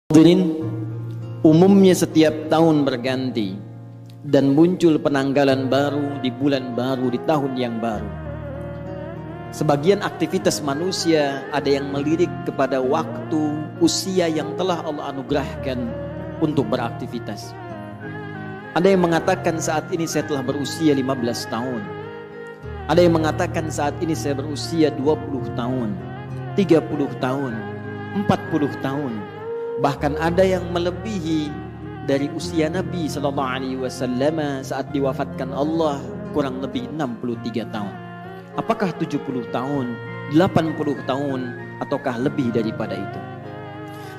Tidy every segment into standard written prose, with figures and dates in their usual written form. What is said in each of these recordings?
Hadirin, umumnya setiap tahun berganti dan muncul penanggalan baru di bulan baru di tahun yang baru. Sebagian aktivitas manusia ada yang melirik kepada waktu usia yang telah Allah anugerahkan untuk beraktivitas. Ada yang mengatakan saat ini saya telah berusia 15 tahun. Ada yang mengatakan saat ini saya berusia 20 tahun, 30 tahun, 40 tahun. Bahkan ada yang melebihi dari usia Nabi SAW saat diwafatkan Allah, kurang lebih 63 tahun. Apakah 70 tahun, 80 tahun, ataukah lebih daripada itu?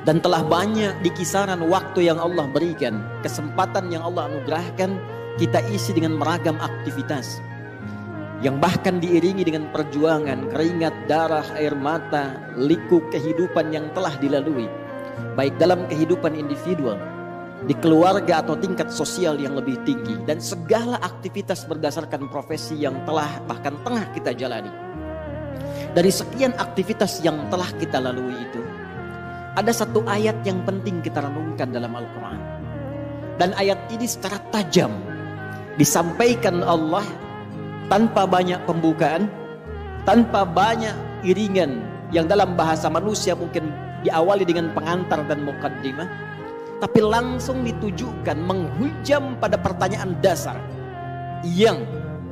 Dan telah banyak di kisaran waktu yang Allah berikan, kesempatan yang Allah anugerahkan, kita isi dengan beragam aktivitas yang bahkan diiringi dengan perjuangan, keringat, darah, air mata, liku kehidupan yang telah dilalui, baik dalam kehidupan individual, di keluarga atau tingkat sosial yang lebih tinggi, dan segala aktivitas berdasarkan profesi yang telah bahkan tengah kita jalani. Dari sekian aktivitas yang telah kita lalui itu, ada satu ayat yang penting kita renungkan dalam Al-Quran. Dan ayat ini secara tajam disampaikan Allah tanpa banyak pembukaan, tanpa banyak iringan yang dalam bahasa manusia mungkin diawali dengan pengantar dan muqaddimah, tapi langsung ditujukan menghujam pada pertanyaan dasar yang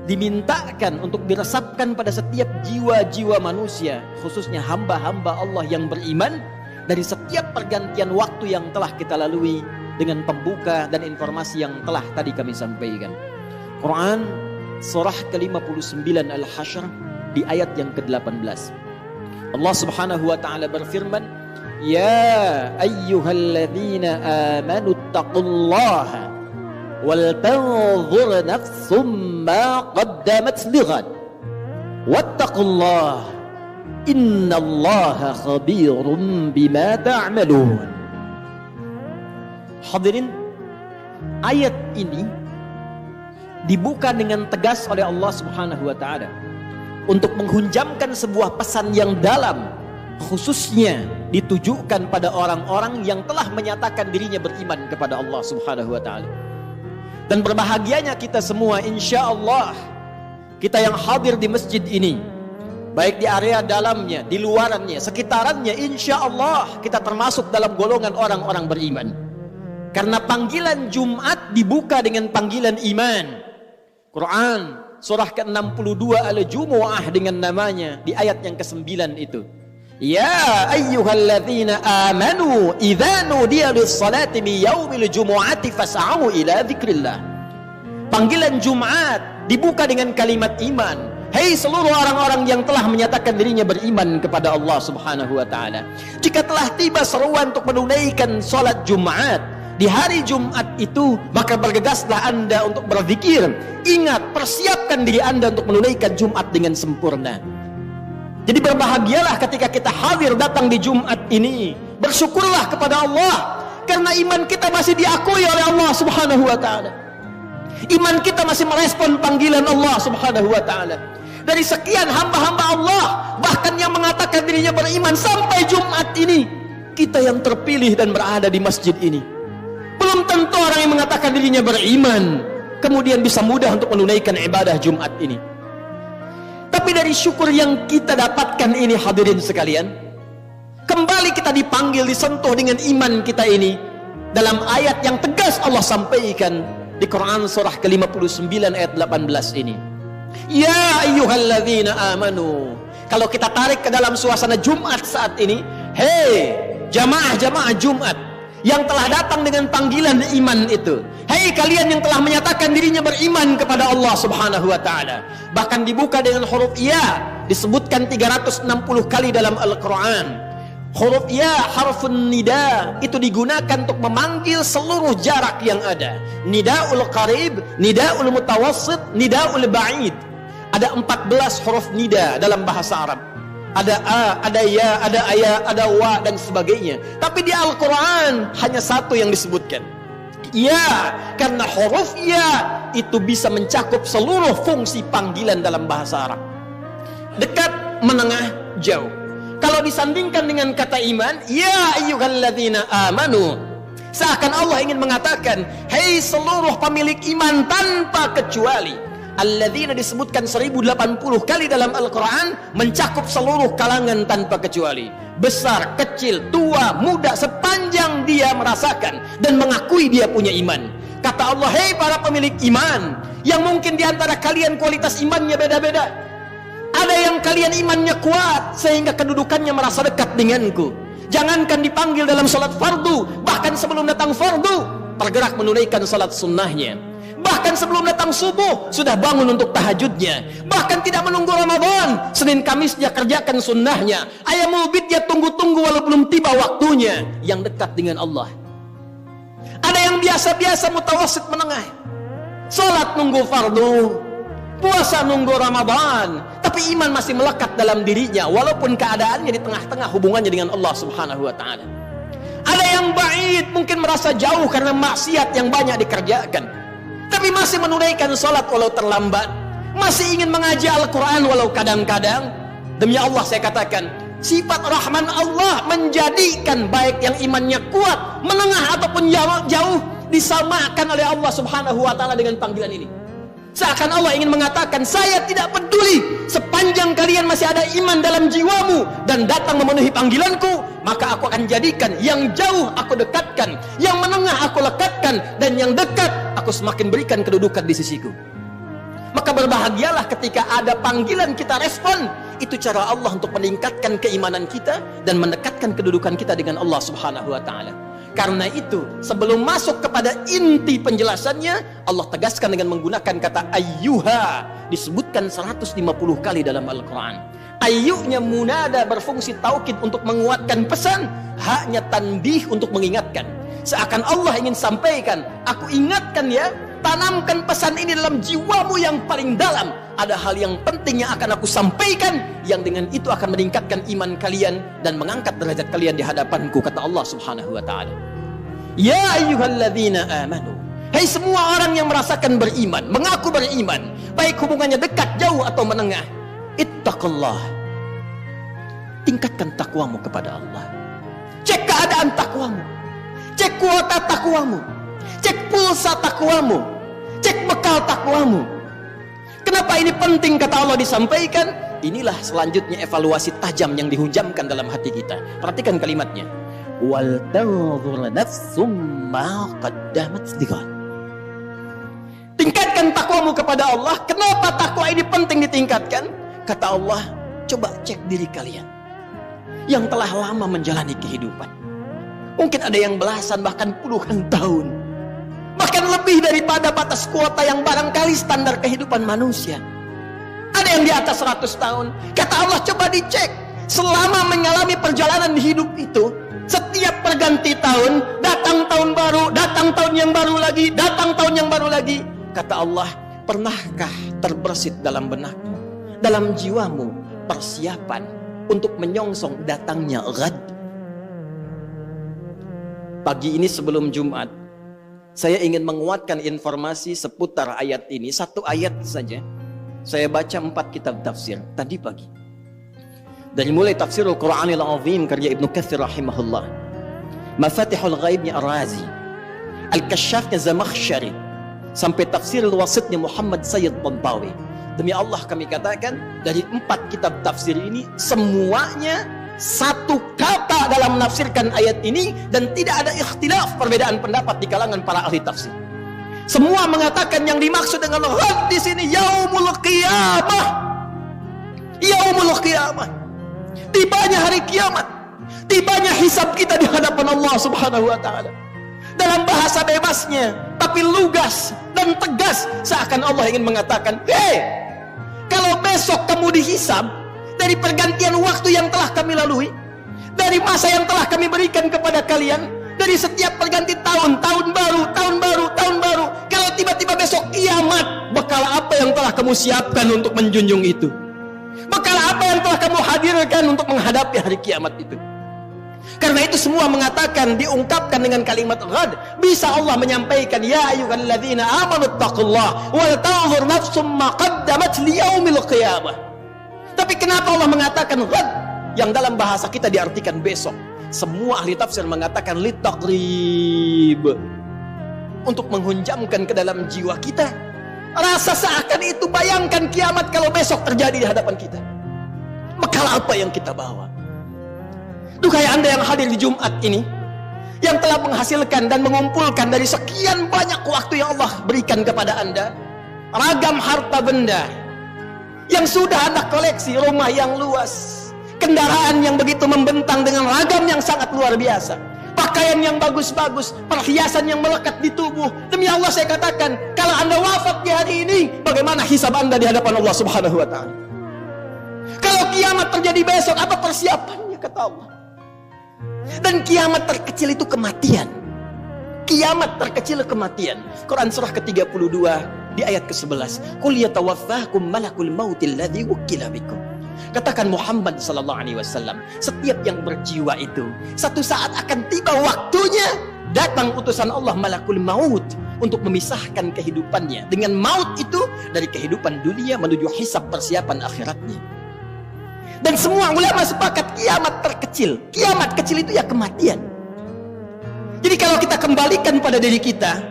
dimintakan untuk diresapkan pada setiap jiwa-jiwa manusia, khususnya hamba-hamba Allah yang beriman, dari setiap pergantian waktu yang telah kita lalui, dengan pembuka dan informasi yang telah tadi kami sampaikan. Quran surah ke-59 Al-Hasyr di ayat yang ke-18. Allah Subhanahu wa taala berfirman, "Ya ayyuhalladzina amanu taqullaha wal tanzur nafsum ma qaddamat lighad wattaqullaha innallaha khabirum bima ta'malun." Hadirin, ayat ini dibuka dengan tegas oleh Allah Subhanahu wa taala untuk menghujamkan sebuah pesan yang dalam, khususnya ditujukan pada orang-orang yang telah menyatakan dirinya beriman kepada Allah Subhanahu wa taala. Dan berbahagianya kita semua, insya Allah, kita yang hadir di masjid ini, baik di area dalamnya, di luarannya, sekitarannya, insya Allah kita termasuk dalam golongan orang-orang beriman. Karena panggilan Jumat dibuka dengan panggilan iman. Quran surah ke-62 Al-Jumu'ah dengan namanya di ayat yang ke-9 itu. Ya ayyuhalladzina amanu idza nudiya lis-salati min yaumil jumu'ati fas'au ila dzikrillah. Panggilan Jumat dibuka dengan kalimat iman. Hei seluruh orang-orang yang telah menyatakan dirinya beriman kepada Allah Subhanahu wa taala, jika telah tiba seruan untuk menunaikan salat Jumat di hari Jumat itu, maka bergegaslah Anda untuk berzikir. Ingat, persiapkan diri Anda untuk menunaikan Jumat dengan sempurna. Jadi berbahagialah ketika kita hadir datang di Jumat ini. Bersyukurlah kepada Allah, karena iman kita masih diakui oleh Allah Subhanahu wa taala. Iman kita masih merespon panggilan Allah Subhanahu wa taala. Dari sekian hamba-hamba Allah, bahkan yang mengatakan dirinya beriman sampai Jumat ini, kita yang terpilih dan berada di masjid ini. Belum tentu orang yang mengatakan dirinya beriman kemudian bisa mudah untuk menunaikan ibadah Jumat ini. Tapi dari syukur yang kita dapatkan ini, hadirin sekalian, kembali kita dipanggil, disentuh dengan iman kita ini dalam ayat yang tegas Allah sampaikan di Quran surah ke-59 ayat 18 ini. Ya ayyuhalladzina amanu. Kalau kita tarik ke dalam suasana Jumat saat ini, hei jamaah-jamaah Jumat yang telah datang dengan panggilan iman itu, hei kalian yang telah menyatakan dirinya beriman kepada Allah Subhanahu wa taala. Bahkan dibuka dengan huruf ya, disebutkan 360 kali dalam Al-Quran. Huruf ya, harfun nida, itu digunakan untuk memanggil seluruh jarak yang ada. Nidaul qarib, nidaul mutawassit, nidaul ba'id. Ada 14 huruf nida dalam bahasa Arab. Ada a, ada ya, ada aya, ada wa, dan sebagainya. Tapi di Al-Quran hanya satu yang disebutkan, ya, karena huruf ya itu bisa mencakup seluruh fungsi panggilan dalam bahasa Arab. Dekat, menengah, jauh. Kalau disandingkan dengan kata iman, ya ayyuhalladzina amanu, seakan Allah ingin mengatakan, hei seluruh pemilik iman tanpa kecuali. Alladzina disebutkan 1080 kali dalam Al-Quran, mencakup seluruh kalangan tanpa kecuali. Besar, kecil, tua, muda, sepanjang dia merasakan dan mengakui dia punya iman. Kata Allah, hei para pemilik iman, yang mungkin diantara kalian kualitas imannya beda-beda. Ada yang kalian imannya kuat sehingga kedudukannya merasa dekat denganku. Jangankan dipanggil dalam salat fardu, bahkan sebelum datang fardu tergerak menunaikan salat sunnahnya. Bahkan sebelum datang subuh sudah bangun untuk tahajudnya. Bahkan tidak menunggu Ramadan, Senin Kamis dia kerjakan sunnahnya. Ayamul bid dia tunggu-tunggu walau belum tiba waktunya, yang dekat dengan Allah. Ada yang biasa-biasa mutawasit menengah, salat nunggu fardu, puasa nunggu Ramadan, tapi iman masih melekat dalam dirinya walaupun keadaannya di tengah-tengah hubungannya dengan Allah Subhanahu wa taala. Ada yang ba'id, mungkin merasa jauh karena maksiat yang banyak dikerjakan, tapi masih menunaikan salat walau terlambat, masih ingin mengaji Al-Quran walau kadang-kadang. Demi Allah saya katakan, sifat Rahman Allah menjadikan baik yang imannya kuat, menengah ataupun jauh disamakan oleh Allah Subhanahu wa taala dengan panggilan ini. Seakan Allah ingin mengatakan, saya tidak peduli sepanjang kalian masih ada iman dalam jiwamu dan datang memenuhi panggilanku, maka aku akan jadikan yang jauh aku dekatkan, yang menengah aku lekatkan, dan yang dekat aku semakin berikan kedudukan di sisiku. Maka berbahagialah ketika ada panggilan kita respon. Itu cara Allah untuk meningkatkan keimanan kita dan mendekatkan kedudukan kita dengan Allah Subhanahu wa taala. Karena itu, sebelum masuk kepada inti penjelasannya, Allah tegaskan dengan menggunakan kata ayyuha, disebutkan 150 kali dalam Al-Quran. Ayyunya munada berfungsi taukid untuk menguatkan pesan, haknya tandih untuk mengingatkan. Seakan Allah ingin sampaikan, aku ingatkan ya, tanamkan pesan ini dalam jiwamu yang paling dalam. Ada hal yang penting yang akan aku sampaikan, yang dengan itu akan meningkatkan iman kalian dan mengangkat derajat kalian di hadapanku, kata Allah Subhanahu wa taala. Ya ayyuhalladzina amanu, hai semua orang yang merasakan beriman, mengaku beriman, baik hubungannya dekat, jauh atau menengah, ittaqullah, tingkatkan takwamu kepada Allah. Cek keadaan takwamu, cek kuota takwamu, cek pulsa takwamu, cek bekal takwamu. Kenapa ini penting kata Allah disampaikan? Inilah selanjutnya evaluasi tajam yang dihujamkan dalam hati kita. Perhatikan kalimatnya. Wal tanzur nafsum ma qaddamat lighad. Tingkatkan takwamu kepada Allah. Kenapa takwa ini penting ditingkatkan? Kata Allah, coba cek diri kalian yang telah lama menjalani kehidupan. Mungkin ada yang belasan bahkan puluhan tahun, bahkan lebih daripada batas kuota yang barangkali standar kehidupan manusia. Ada yang di atas 100 tahun. Kata Allah, coba dicek. Selama mengalami perjalanan hidup itu, setiap perganti tahun, datang tahun baru, datang tahun yang baru lagi, datang tahun yang baru lagi. Kata Allah, pernahkah terbersit dalam benakmu, dalam jiwamu, persiapan untuk menyongsong datangnya ghad? Pagi ini sebelum Jumat, saya ingin menguatkan informasi seputar ayat ini. Satu ayat saja. Saya baca 4 kitab tafsir tadi pagi. Dari mulai Tafsirul Quranil Azim karya Ibnu Katsir rahimahullah, Mafatihul Ghaibnya Ar-Razi, Al-Kasyafnya Zamakhsyari, sampai Tafsirul Wasitnya Muhammad Sayyid Tantawi. Demi Allah kami katakan, dari 4 kitab tafsir ini semuanya satu kata dalam menafsirkan ayat ini, dan tidak ada ikhtilaf, perbedaan pendapat di kalangan para ahli tafsir. Semua mengatakan yang dimaksud dengan ghad di sini yaumul qiyamah. Yaumul qiyamah. Tibanya hari kiamat. Tibanya hisab kita di hadapan Allah Subhanahu wa taala. Dalam bahasa bebasnya, tapi lugas dan tegas, seakan Allah ingin mengatakan, "Hei, kalau besok kamu dihisab dari pergantian waktu yang telah kami lalui, dari masa yang telah kami berikan kepada kalian, dari setiap perganti tahun, tahun baru, tahun baru, tahun baru, kalau tiba-tiba besok kiamat, bekal apa yang telah kamu siapkan untuk menjunjung itu? Bekal apa yang telah kamu hadirkan untuk menghadapi hari kiamat itu?" Karena itu semua mengatakan, diungkapkan dengan kalimat ghad. Bisa Allah menyampaikan, ya ayyuhalladzina amanu taqullah wal tanzur nafsum ma qaddamat liyaumil qiyamah. Tapi kenapa Allah mengatakan ghad? yang dalam bahasa kita diartikan besok. Semua ahli tafsir mengatakan litaqrib, untuk menghunjamkan ke dalam jiwa kita rasa seakan itu. Bayangkan kiamat kalau besok terjadi di hadapan kita, bekal apa yang kita bawa? Duhai Anda yang hadir di Jumat ini, yang telah menghasilkan dan mengumpulkan dari sekian banyak waktu yang Allah berikan kepada Anda, ragam harta benda, yang sudah Anda koleksi, rumah yang luas, kendaraan yang begitu membentang dengan ragam yang sangat luar biasa, pakaian yang bagus-bagus, perhiasan yang melekat di tubuh. Demi Allah saya katakan, kalau Anda wafat di hari ini, bagaimana hisab Anda di hadapan Allah Subhanahu wa Ta'ala? Kalau kiamat terjadi besok, apa persiapannya, kata Allah? Dan kiamat terkecil itu kematian. Kiamat terkecil kematian. Quran surah ke-32 di ayat ke-11. Qul yatawaffakum malakul mautil ladzi wukkila bikum. Katakan Muhammad sallallahu alaihi wasallam, setiap yang berjiwa itu satu saat akan tiba waktunya, datang utusan Allah malakul maut untuk memisahkan kehidupannya dengan maut itu dari kehidupan dunia menuju hisab persiapan akhiratnya. Dan semua ulama sepakat kiamat terkecil, kiamat kecil itu ya kematian. Jadi kalau kita kembalikan pada diri kita,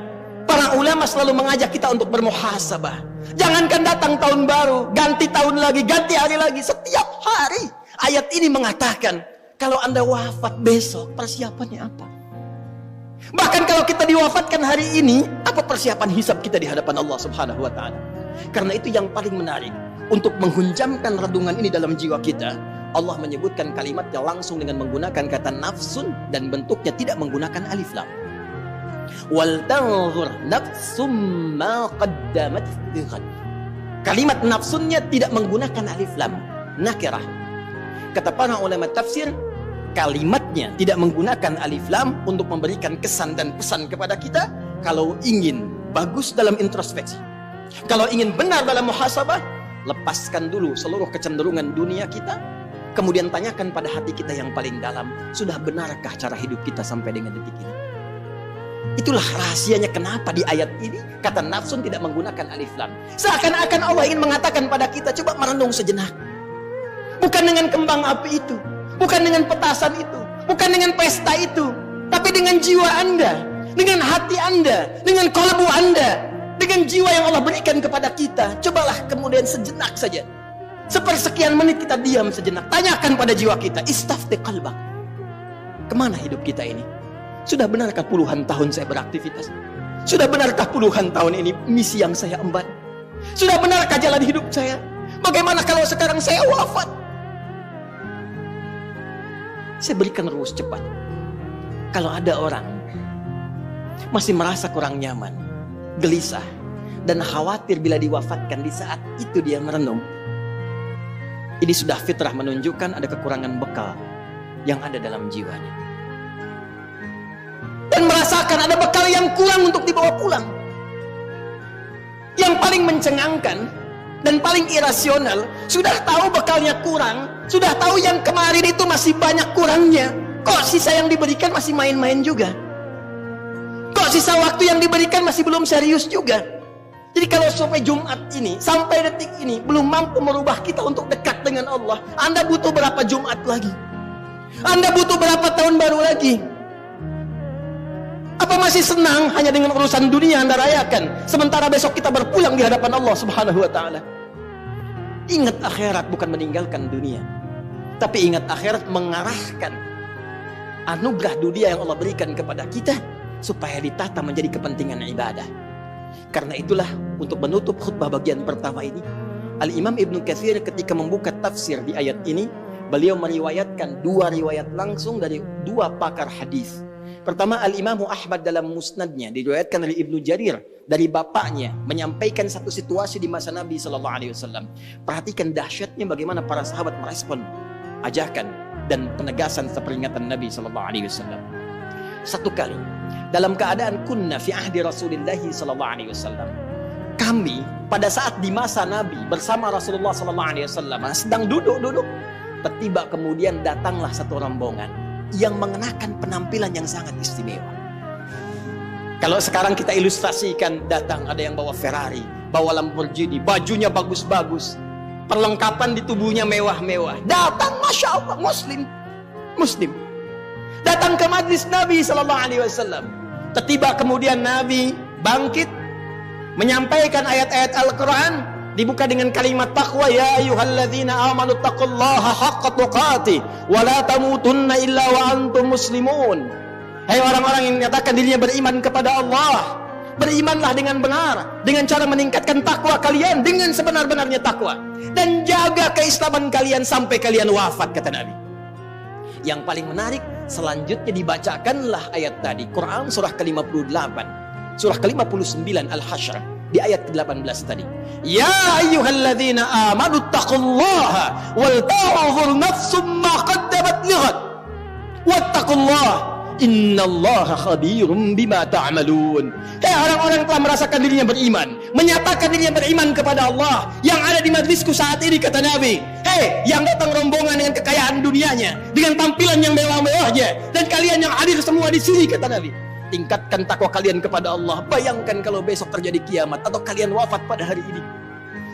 para ulama selalu mengajak kita untuk bermuhasabah. Jangankan datang tahun baru, ganti tahun lagi, ganti hari lagi, setiap hari. Ayat ini mengatakan, kalau Anda wafat besok, persiapannya apa? Bahkan kalau kita diwafatkan hari ini, apa persiapan hisab kita di hadapan Allah Subhanahu wa Ta'ala? Karena itu yang paling menarik, untuk menghunjamkan renungan ini dalam jiwa kita, Allah menyebutkan kalimatnya langsung dengan menggunakan kata nafsun dan bentuknya tidak menggunakan alif lam. Wal tanzur nafsum ma qaddamat lighad. Kalimat nafsunnya tidak menggunakan alif lam, nakirah. Kata para ulama tafsir, kalimatnya tidak menggunakan alif lam untuk memberikan kesan dan pesan kepada kita. Kalau ingin bagus dalam introspeksi, kalau ingin benar dalam muhasabah, lepaskan dulu seluruh kecenderungan dunia kita, kemudian tanyakan pada hati kita yang paling dalam, sudah benarkah cara hidup kita sampai dengan detik ini? Itulah rahasianya kenapa di ayat ini kata nafsun tidak menggunakan alif lam. Seakan-akan Allah ingin mengatakan pada kita, coba merenung sejenak. Bukan dengan kembang api itu, bukan dengan petasan itu, bukan dengan pesta itu, tapi dengan jiwa Anda, dengan hati Anda, dengan kolbu Anda, dengan jiwa yang Allah berikan kepada kita. Cobalah kemudian sejenak saja, sepersekian menit kita diam sejenak, tanyakan pada jiwa kita, istafti qalbak, kemana hidup kita ini? Sudah benarkah puluhan tahun saya beraktivitas? Sudah benarkah puluhan tahun ini misi yang saya emban? Sudah benarkah jalan hidup saya? Bagaimana kalau sekarang saya wafat? Saya berikan rumus cepat. Kalau ada orang masih merasa kurang nyaman, gelisah, dan khawatir bila diwafatkan, di saat itu dia merenung, ini sudah fitrah menunjukkan ada kekurangan bekal yang ada dalam jiwanya, dan merasakan ada bekal yang kurang untuk dibawa pulang. Yang paling mencengangkan dan paling irasional, sudah tahu bekalnya kurang, sudah tahu yang kemarin itu masih banyak kurangnya, kok sisa yang diberikan masih main-main juga, kok sisa waktu yang diberikan masih belum serius juga. Jadi kalau sampai Jumat ini, sampai detik ini belum mampu merubah kita untuk dekat dengan Allah, Anda butuh berapa Jumat lagi? Anda butuh berapa tahun baru lagi? Apa masih senang hanya dengan urusan dunia Anda rayakan, sementara besok kita berpulang di hadapan Allah Subhanahu wa Ta'ala? Ingat akhirat bukan meninggalkan dunia, tapi ingat akhirat mengarahkan anugerah dunia yang Allah berikan kepada kita supaya ditata menjadi kepentingan ibadah. Karena itulah, untuk menutup khutbah bagian pertama ini, Al-Imam Ibnu Katsir ketika membuka tafsir di ayat ini, beliau meriwayatkan dua riwayat langsung dari dua pakar hadis. Pertama, Al-Imam Ahmad dalam musnadnya diriwayatkan dari Ibnu Jarir dari bapaknya menyampaikan satu situasi di masa Nabi Sallallahu Alaihi Wasallam. Perhatikan dahsyatnya bagaimana para sahabat merespon ajakan dan penegasan peringatan Nabi Sallallahu Alaihi Wasallam. Satu kali dalam keadaan kunna fi ahdi Rasulullah Sallallahu Alaihi Wasallam, kami pada saat di masa Nabi bersama Rasulullah Sallallahu Alaihi Wasallam sedang duduk-duduk, tiba kemudian datanglah satu rombongan yang mengenakan penampilan yang sangat istimewa. Kalau sekarang kita ilustrasikan, datang ada yang bawa Ferrari, bawa Lamborghini, bajunya bagus-bagus, perlengkapan di tubuhnya mewah-mewah. Datang, masya Allah, Muslim. Datang ke majlis Nabi Sallallahu Alaihi Wasallam. Tiba kemudian Nabi bangkit, menyampaikan ayat-ayat Al-Quran, dibuka dengan kalimat taqwa, ya ayyuhalladzina amanu taqullaha haqqa tuqatih wa la tamutunna illa wa antum muslimun. Hai orang-orang yang menyatakan dirinya beriman kepada Allah, berimanlah dengan benar, dengan cara meningkatkan takwa kalian dengan sebenar-benarnya takwa, dan jaga keislaman kalian sampai kalian wafat, kata Nabi. Yang paling menarik, selanjutnya dibacakanlah ayat tadi, Quran surah ke-58, surah ke-59 Al-Hasyr, di ayat ke-18 tadi. Ya ayyuhalladzina amanu taqullaha wal tanzur nafsum ma qaddamat lighad wattaqullaha innallaha khabirum bima ta'malun. Hai orang-orang yang telah merasakan dirinya beriman, menyatakan dirinya beriman kepada Allah, yang ada di majlisku saat ini, kata Nabi. Hei, yang datang rombongan dengan kekayaan dunianya, dengan tampilan yang mewah-mewahnya, dan kalian yang hadir semua di sini, kata Nabi, tingkatkan takwa kalian kepada Allah. Bayangkan kalau besok terjadi kiamat atau kalian wafat pada hari ini.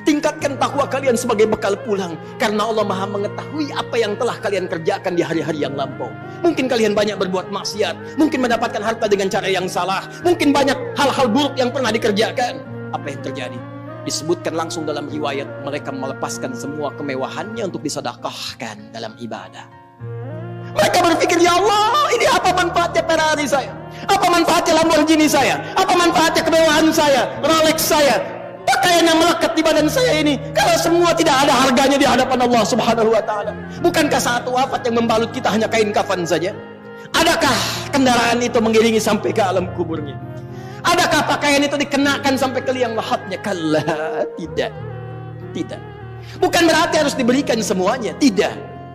Tingkatkan takwa kalian sebagai bekal pulang, karena Allah Maha mengetahui apa yang telah kalian kerjakan di hari-hari yang lampau. Mungkin kalian banyak berbuat maksiat, mungkin mendapatkan harta dengan cara yang salah, mungkin banyak hal-hal buruk yang pernah dikerjakan. Apa yang terjadi? Disebutkan langsung dalam riwayat, mereka melepaskan semua kemewahannya untuk disedekahkan dalam ibadah. Mereka berpikir, ya Allah, ini apa manfaatnya Ferrari saya? Apa manfaatnya Lamborghini saya? Apa manfaatnya kemewahan saya, Rolex saya, pakaian yang melekat di badan saya ini, kalau semua tidak ada harganya di hadapan Allah Subhanahu wa Ta'ala? Bukankah saat wafat yang membalut kita hanya kain kafan saja? Adakah kendaraan itu mengiringi sampai ke alam kuburnya? Adakah pakaian itu dikenakan sampai ke liang lahatnya? Kalla, tidak. Bukan berarti harus diberikan semuanya, tidak.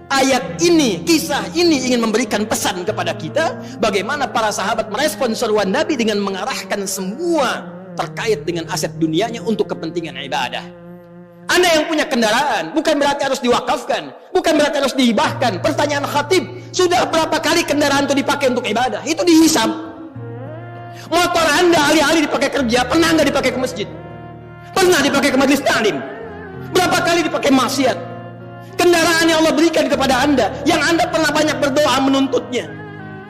Ayat ini, kisah ini ingin memberikan pesan kepada kita bagaimana para sahabat merespon seruan Nabi dengan mengarahkan semua terkait dengan aset dunianya untuk kepentingan ibadah. Anda yang punya kendaraan bukan berarti harus diwakafkan, bukan berarti harus dihibahkan. Pertanyaan khatib, sudah berapa kali kendaraan itu dipakai untuk ibadah? Itu dihisab. Motor Anda alih-alih dipakai kerja, pernah nggak dipakai ke masjid? Pernah dipakai ke majelis ta'lim? Berapa kali dipakai maksiat? Kendaraan yang Allah berikan kepada Anda, yang Anda pernah banyak berdoa menuntutnya.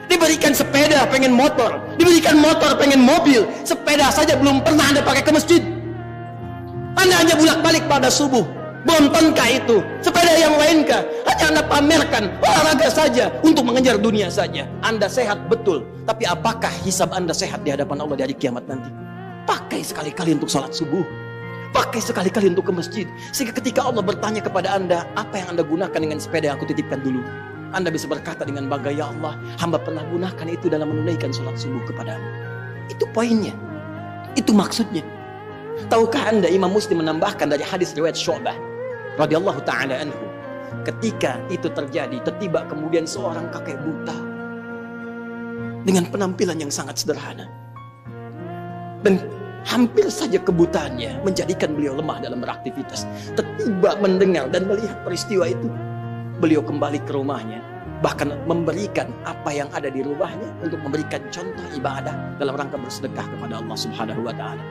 Diberikan sepeda, pengen motor. Diberikan motor, pengen mobil. Sepeda saja belum pernah Anda pakai ke masjid. Anda hanya bolak-balik pada subuh. Bontonkah itu? Sepeda yang lainkah? Hanya Anda pamerkan, olahraga saja, untuk mengejar dunia saja. Anda sehat betul, tapi apakah hisab Anda sehat di hadapan Allah di hari kiamat nanti? Pakai sekali-kali untuk salat subuh. Pakai sekali-kali untuk ke masjid. Sehingga ketika Allah bertanya kepada Anda, apa yang Anda gunakan dengan sepeda yang aku titipkan dulu? Anda bisa berkata dengan bangga, ya Allah, hamba pernah gunakan itu dalam menunaikan sholat subuh kepadamu. Itu poinnya. Itu maksudnya. Tahukah Anda, Imam Muslim menambahkan dari hadis riwayat Syu'bah radhiyallahu ta'ala anhu, ketika itu terjadi, tiba kemudian seorang kakek buta dengan penampilan yang sangat sederhana. Dan hampir saja kebutaannya menjadikan beliau lemah dalam beraktivitas. Tiba mendengar dan melihat peristiwa itu, beliau kembali ke rumahnya, bahkan memberikan apa yang ada di rumahnya untuk memberikan contoh ibadah dalam rangka bersedekah kepada Allah Subhanahu wa Ta'ala.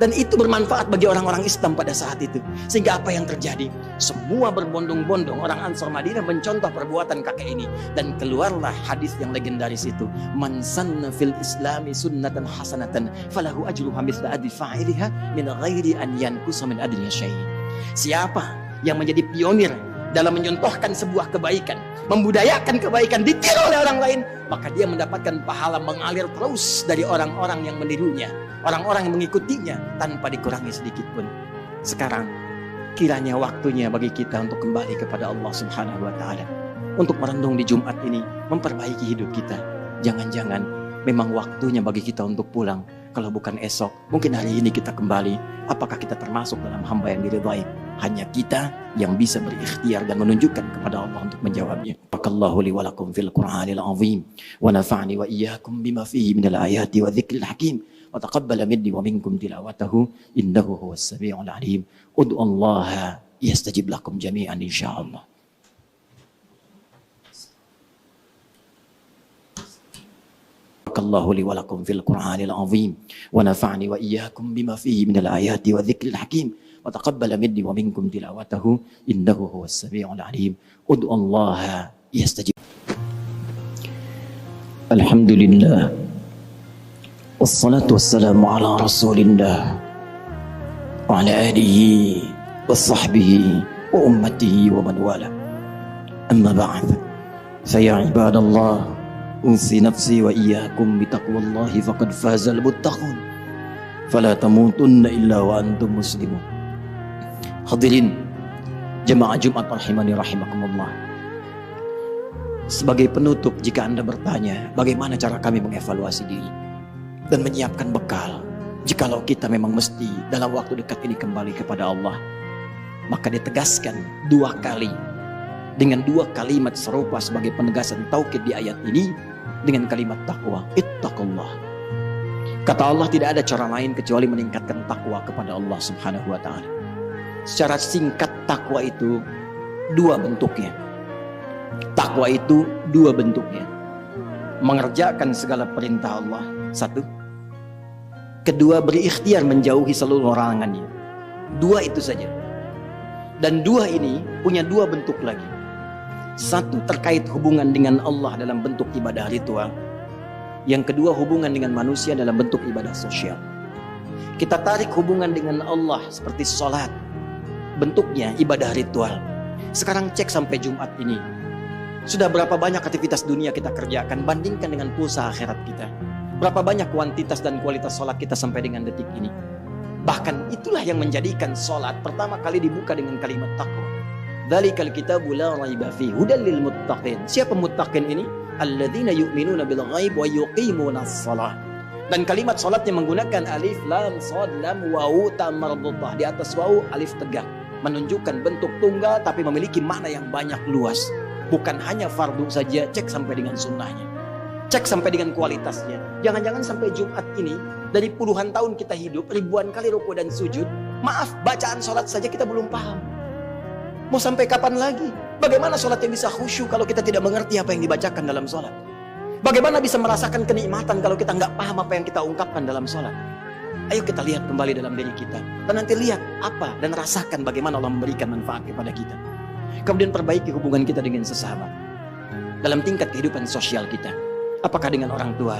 Dan itu bermanfaat bagi orang-orang Islam pada saat itu. Sehingga apa yang terjadi? Semua berbondong-bondong orang Ansar Madinah mencontoh perbuatan kakek ini, dan keluarlah hadis yang legendaris itu, man sanna fil islami sunnatan hasanatan falahu ajruha mithla ajri fa'iliha min ghairi an yanqusa min ajrihi syai'. Siapa yang menjadi pionir dalam menyontohkan sebuah kebaikan, membudayakan kebaikan, ditiru oleh orang lain, maka dia mendapatkan pahala mengalir terus dari orang-orang yang menirunya, orang-orang yang mengikutinya, tanpa dikurangi sedikit pun. Sekarang kiranya waktunya bagi kita untuk kembali kepada Allah Subhanahu wa Ta'ala, untuk merenung di Jumat ini, memperbaiki hidup kita. Jangan-jangan memang waktunya bagi kita untuk pulang. Kalau bukan esok, mungkin hari ini kita kembali. Apakah kita termasuk dalam hamba yang diridhai? Hanya kita yang bisa berikhtiar dan menunjukkan kepada Allah untuk menjawabnya. Barakallahu li wa lakum fil Qur'anil azim, wa nafa'ani wa iyyakum bima fihi minal ayati wa dzikril hakim, wa taqabbala minni wa minkum tilawatahu innahu huwas samiul alim. Ud'u Allah yastajib lakum jami'an insyaallah. Barakallahu li wa lakum fil Qur'anil azim wa nafa'ani wa iyyakum bima fihi minal ayati wa dzikril hakim wa taqabbala minni wa minkum tilawatahu innahu huwas samiul alim. Ud'ullaha yastajib. Alhamdulillah wassalatu wassalamu ala rasulillah wa ala alihi wa sahbihi wa ummatihi wa man wala. Amma ba'd. Faya ibadallah, unsi nafsi wa iyyakum bitaqwallahi faqad fazal muttaqun. Fala tamutunna illa wa antum muslimun. Hadirin jemaah Jumat rahimani rahimakumullah. Sebagai penutup, jika Anda bertanya bagaimana cara kami mengevaluasi diri dan menyiapkan bekal jikalau kita memang mesti dalam waktu dekat ini kembali kepada Allah, maka ditegaskan 2 kali dengan 2 kalimat serupa sebagai penegasan taukid di ayat ini dengan kalimat takwa. Ittaqullah. Kata Allah, tidak ada cara lain kecuali meningkatkan takwa kepada Allah Subhanahu wa taala. Secara singkat, takwa itu 2 bentuknya. Takwa itu 2 bentuknya. Mengerjakan segala perintah Allah, 1. Kedua, berikhtiar menjauhi seluruh larangannya. 2 itu saja. Dan 2 ini punya 2 bentuk lagi. 1 terkait hubungan dengan Allah dalam bentuk ibadah ritual. Yang kedua, hubungan dengan manusia dalam bentuk ibadah sosial. Kita tarik hubungan dengan Allah seperti sholat, bentuknya ibadah ritual. Sekarang cek sampai Jumat ini, sudah berapa banyak aktivitas dunia kita kerjakan, bandingkan dengan pulsa akhirat kita. Berapa banyak kuantitas dan kualitas sholat kita sampai dengan detik ini. Bahkan itulah yang menjadikan sholat pertama kali dibuka dengan kalimat takwa. Dzalikal kitabu la raiba fihi hudal lil muttaqin. Siapa muttaqin ini? Alladzina yu'minuna bil ghaib wa yuqimunas shalah. Dan kalimat sholatnya menggunakan alif lam shad lam wawu ta mardutah. Di atas wawu alif tegak, menunjukkan bentuk tunggal tapi memiliki makna yang banyak luas. Bukan hanya fardu saja, cek sampai dengan sunnahnya, cek sampai dengan kualitasnya. Jangan-jangan sampai Jumat ini, dari puluhan tahun kita hidup, ribuan kali rukuk dan sujud, maaf, bacaan sholat saja kita belum paham. Mau sampai kapan lagi? Bagaimana sholat yang bisa khusyuk kalau kita tidak mengerti apa yang dibacakan dalam sholat? Bagaimana bisa merasakan kenikmatan kalau kita nggak paham apa yang kita ungkapkan dalam sholat? Ayo kita lihat kembali dalam diri kita, dan nanti lihat apa dan rasakan bagaimana Allah memberikan manfaat kepada kita. Kemudian perbaiki hubungan kita dengan sesama dalam tingkat kehidupan sosial kita. Apakah dengan orang tua,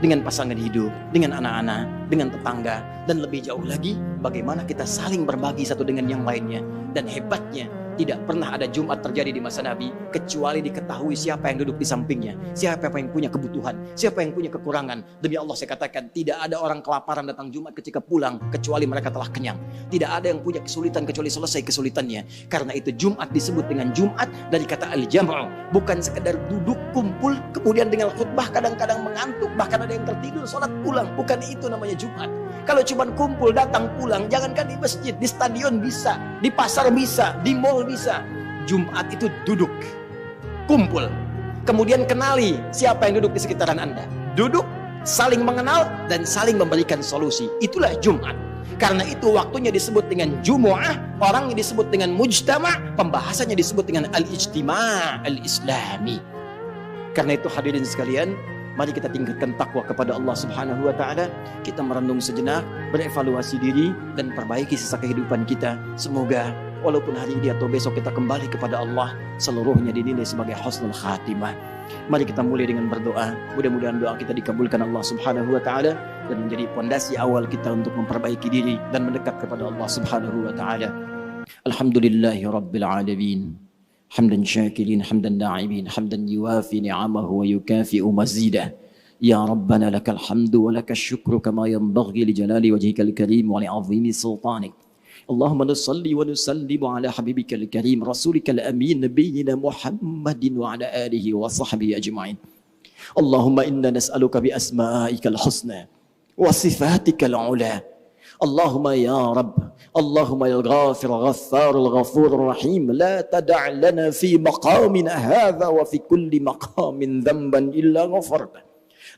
dengan pasangan hidup, dengan anak-anak, dengan tetangga, dan lebih jauh lagi bagaimana kita saling berbagi satu dengan yang lainnya. Dan hebatnya, tidak pernah ada Jumat terjadi di masa Nabi kecuali diketahui siapa yang duduk di sampingnya, siapa yang punya kebutuhan, siapa yang punya kekurangan. Demi Allah saya katakan, tidak ada orang kelaparan datang Jumat ketika pulang kecuali mereka telah kenyang. Tidak ada yang punya kesulitan kecuali selesai kesulitannya. Karena itu Jumat disebut dengan Jumat dari kata al-jam'u, bukan sekedar duduk kumpul kemudian dengan khutbah kadang-kadang mengantuk, bahkan ada yang tertidur sholat pulang. Bukan itu namanya Jumat. Kalau cuma kumpul datang pulang, jangankan di masjid, di stadion bisa, di pasar bisa, di mall bisa. Jumat itu duduk, kumpul, kemudian kenali siapa yang duduk di sekitaran Anda. Duduk, saling mengenal dan saling memberikan solusi. Itulah Jumat. Karena itu waktunya disebut dengan Jumu'ah, orangnya disebut dengan Mujtama', pembahasannya disebut dengan Al-Ijtima' Al-Islami. Karena itu hadirin sekalian, mari kita tingkatkan takwa kepada Allah Subhanahu wa taala. Kita merenung sejenak, berevaluasi diri dan perbaiki sisa kehidupan kita. Semoga walaupun hari ini atau besok kita kembali kepada Allah, seluruhnya dinilai sebagai husnul khatimah. Mari kita mulai dengan berdoa. Mudah-mudahan doa kita dikabulkan Allah Subhanahu wa taala dan menjadi pondasi awal kita untuk memperbaiki diri dan mendekat kepada Allah Subhanahu wa taala. Alhamdulillahi rabbil alamin. حمدا شاكرين حمدا داعمين حمدا يوافي نعمه ويكافئ مزيده يا ربنا لك الحمد ولك الشكر كما ينبغي لجلال وجهك الكريم ولعظيم سلطانك اللهم نصلي ونسلم على حبيبك الكريم رسولك الأمين نبينا محمد وعلى آله وصحبه أجمعين اللهم إنا نسألك بأسمائك الحسنى وصفاتك العلى اللهم يا رب اللهم يا الغافر الغفار الغفور الرحيم لا تدع لنا في مقامنا هذا وفي كل مقام ذنبا إلا غفرته.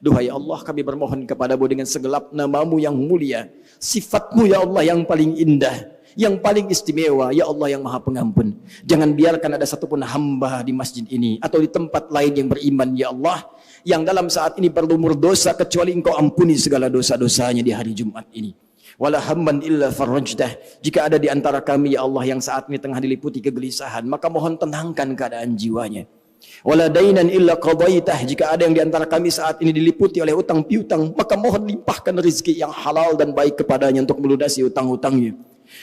Duhai Allah, kami bermohon kepadamu dengan segelap namamu yang mulia, sifatmu ya Allah yang paling indah, yang paling istimewa, ya Allah yang Maha Pengampun. Jangan biarkan ada satupun hamba di masjid ini atau di tempat lain yang beriman, ya Allah, yang dalam saat ini berlumur dosa kecuali Engkau ampuni segala dosa-dosanya di hari Jumat ini. Wala hamman illa farajtah. Jika ada di antara kami, ya Allah, yang saat ini tengah diliputi kegelisahan, maka mohon tenangkan keadaan jiwanya. Wala dainan illa qadaitah. Jika ada yang di antara kami saat ini diliputi oleh utang piutang, maka mohon limpahkan rezeki yang halal dan baik kepadanya untuk melunasi utang-utangnya.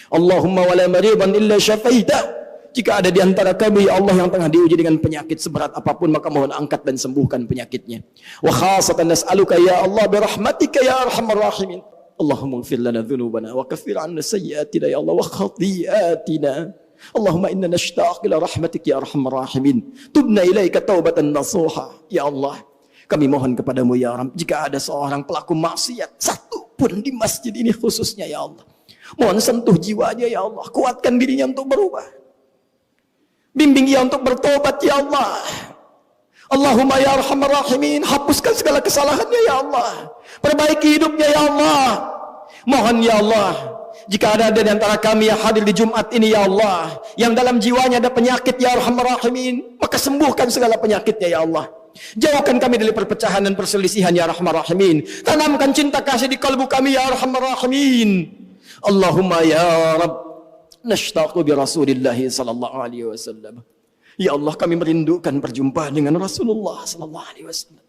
Allahumma wala maridan illa syafaitah. Jika ada di antara kami, ya Allah, yang tengah diuji dengan penyakit seberat apapun, maka mohon angkat dan sembuhkan penyakitnya. Wa khasatan nas'aluka ya Allah birahmatika ya arhamar rahimin. Allahumma ighfir lana dhunubana wa kaffir 'anna sayyi'atina ya Allah wa khati'atina. Allahumma inna nashtaq ila rahmatik ya arhamar rahimin. Tubna ilaika taubatan nasuha. Ya Allah, kami mohon kepadamu ya Rabb, jika ada seorang pelaku maksiat satu pun di masjid ini khususnya, ya Allah, mohon sentuh jiwanya, ya Allah, kuatkan dirinya untuk berubah, bimbing ia untuk bertobat, ya Allah. Allahumma ya arhamar rahimin, hapuskan segala kesalahannya, ya Allah, perbaiki hidupnya, ya Allah. Mohon, ya Allah, jika ada di antara kami yang hadir di Jumat ini, ya Allah, yang dalam jiwanya ada penyakit, ya arhamar rahimin, maka sembuhkan segala penyakitnya, ya Allah. Jauhkan kami dari perpecahan dan perselisihan, ya arhamar rahimin. Tanamkan cinta kasih di kalbu kami, ya arhamar rahimin. Allahumma ya Rabb, nashtaqu bi Rasulillah sallallahu alaihi wasallam. Ya Allah, kami merindukan perjumpaan dengan Rasulullah sallallahu alaihi wasallam.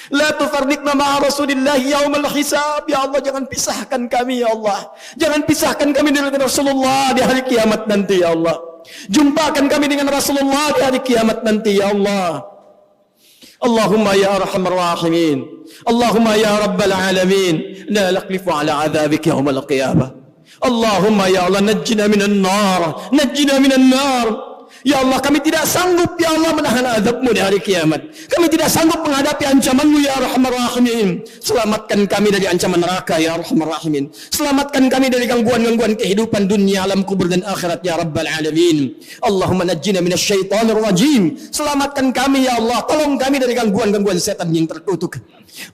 La tufarriqna ma'a Rasulillah yaumal hisab. Ya Allah, jangan pisahkan kami, ya Allah. Jangan pisahkan kami dengan Rasulullah di hari kiamat nanti, ya Allah. Jumpakan kami dengan Rasulullah di hari kiamat nanti, ya Allah. Allahumma ya arhamar rahimin. Allahumma ya rabbal alamin. La naqlifu ala adzabik yaumal qiyamah. Allahumma ya Allah, najjina minan nar. Najjina minan nar. Ya Allah, kami tidak sanggup, ya Allah, menahan azab-Mu di hari kiamat. Kami tidak sanggup menghadapi ancaman-Mu, ya arhamar rahimin. Selamatkan kami dari ancaman neraka, ya arhamar rahimin. Selamatkan kami dari gangguan-gangguan kehidupan dunia, alam kubur dan akhirat, ya rabbal alamin. Allahumma najjina minasyaitonir rajim. Selamatkan kami, ya Allah. Tolong kami dari gangguan-gangguan setan yang terkutuk.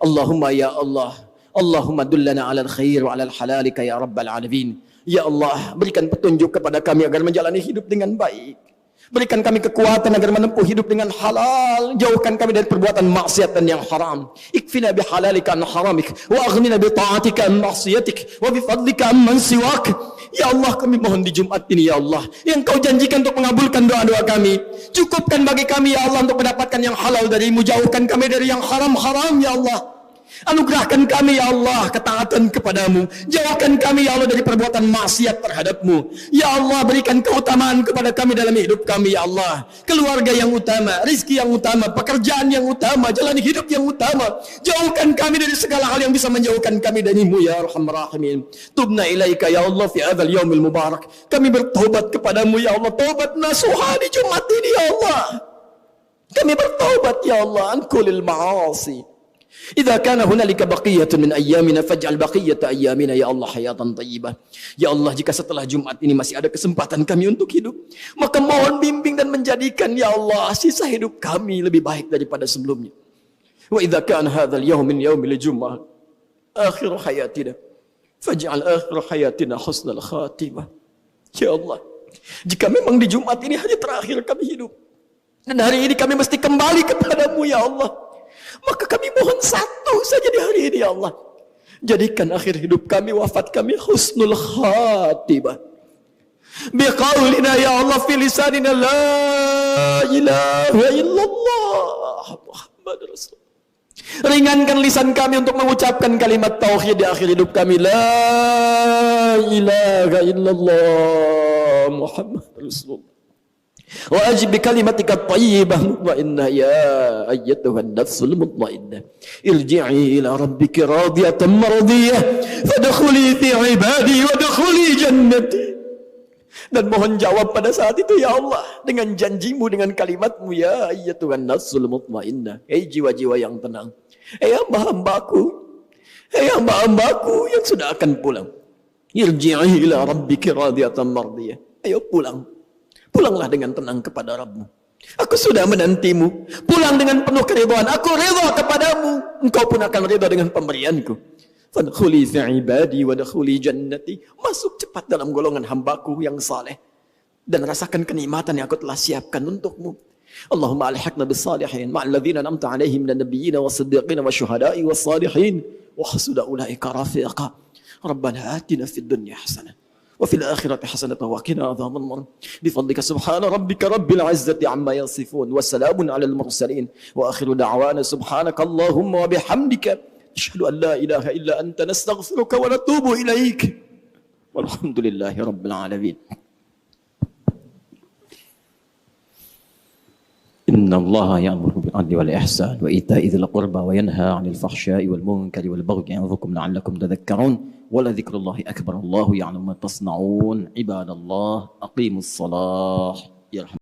Allahumma ya Allah. Allahumma dullana ala al-khair wa ala al-halalika, ya rabbal alamin. Ya Allah, berikan petunjuk kepada kami agar menjalani hidup dengan baik. Berikan kami kekuatan agar menempuh hidup dengan halal. Jauhkan kami dari perbuatan maksiat dan yang haram. Ikfina bihalalika an haramik, wa aghnina bi ta'atika an maksiatik, wa bi fadlika amman siwak. Ya Allah, kami mohon di Jumat ini, ya Allah, yang Kau janjikan untuk mengabulkan doa-doa kami, cukupkan bagi kami, ya Allah, untuk mendapatkan yang halal dari-Mu. Jauhkan kami dari yang haram-haram, ya Allah. Anugerahkan kami, ya Allah, ketaatan kepadamu. Jauhkan kami, ya Allah, dari perbuatan maksiat terhadap-Mu. Ya Allah, berikan keutamaan kepada kami dalam hidup kami, ya Allah. Keluarga yang utama, rizki yang utama, pekerjaan yang utama, jalani hidup yang utama. Jauhkan kami dari segala hal yang bisa menjauhkan kami dari-Mu, ya arhamar rahimin. Tubna ilaika, ya Allah, fi hadzal yaumil mubarak. Kami bertaubat kepadamu, ya Allah, taubat nasuha di Jumat ini, ya Allah. Kami bertaubat, ya Allah, an kulil ma'asi. Idza kana hunalika baqiyatun min ayyamina faj'al baqiyata ayyamina, ya Allah, hayatan thayyibah. Ya Allah, jika setelah Jumat ini masih ada kesempatan kami untuk hidup, maka mohon bimbing dan menjadikan, ya Allah, sisa hidup kami lebih baik daripada sebelumnya. Wa idza kana hadzal yaum min yaumil jumu'ah akhir hayatina faj'al akhir hayatina husnal khatimah. Ya Allah, jika memang di Jumat ini hari terakhir kami hidup dan hari ini kami mesti kembali kepadamu, ya Allah, maka kami mohon satu saja di hari ini, ya Allah. Jadikan akhir hidup kami, wafat kami husnul khatimah. Biqaulina, ya Allah, fi lisanina la ilaha illallah Muhammad Rasul. Ringankan lisan kami untuk mengucapkan kalimat tauhid di akhir hidup kami. La ilaha illallah Muhammad Rasul. Wa ajib bi kalimatika thayyibah mutmainnah, ya ayyatuhan nafsul mutmainnah, irji'i ila rabbiki radiyatan mardiyah fadkhuli fi ibadi wadkhuli jannati. Dan mohon jawab pada saat itu, ya Allah, dengan janjimu, dengan kalimatmu, ya ayyatuhan nafsul mutmainnah. Hei jiwa-jiwa yang tenang, hei hamba-hambaku, hei hamba-hambaku yang sudah akan pulang, irji'i ila rabbiki radiyatan mardiyah. Ayo pulang. Pulanglah dengan tenang kepada Rabbmu. Aku sudah menantimu. Pulang dengan penuh keridhaan. Aku ridha kepadamu. Engkau pun akan ridha dengan pemberianku. Fadkhuli fi ibadi wa dakhuli jannati. Masuk cepat dalam golongan hambaku yang saleh dan rasakan kenikmatan yang aku telah siapkan untukmu. Allahumma alhiqna bis salihin ma'al ladzina an'amta 'alaihim minan nabiyyin was-siddiqin wasyuhada'i was-salihin wa hasuna ulaika rafiqa. Rabbana atina fid dunya hasanah wa fil akhirati hasanatan wa qina adzaban nar. Bi fadlika subhana rabbika rabbil 'izzati 'amma yasifun wa salamun 'alal mursalin wa akhiru da'wana subhanakallahumma wa bihamdika asyhadu an la ilaha illa anta nastaghfiruka wa natubu ilaik. Walhamdulillahi rabbil alamin. Inna Allah ya'muru bil 'adli wal ihsan wa ita'i dzil qurba wa yanha 'anil fahsya'i wal munkari wal baghi ya'idzukum la'allakum tadhakkarun wa la dzikrullahi akbar. Allahu ya'lamu ma tasna'un. Ibadallah aqimus shalah.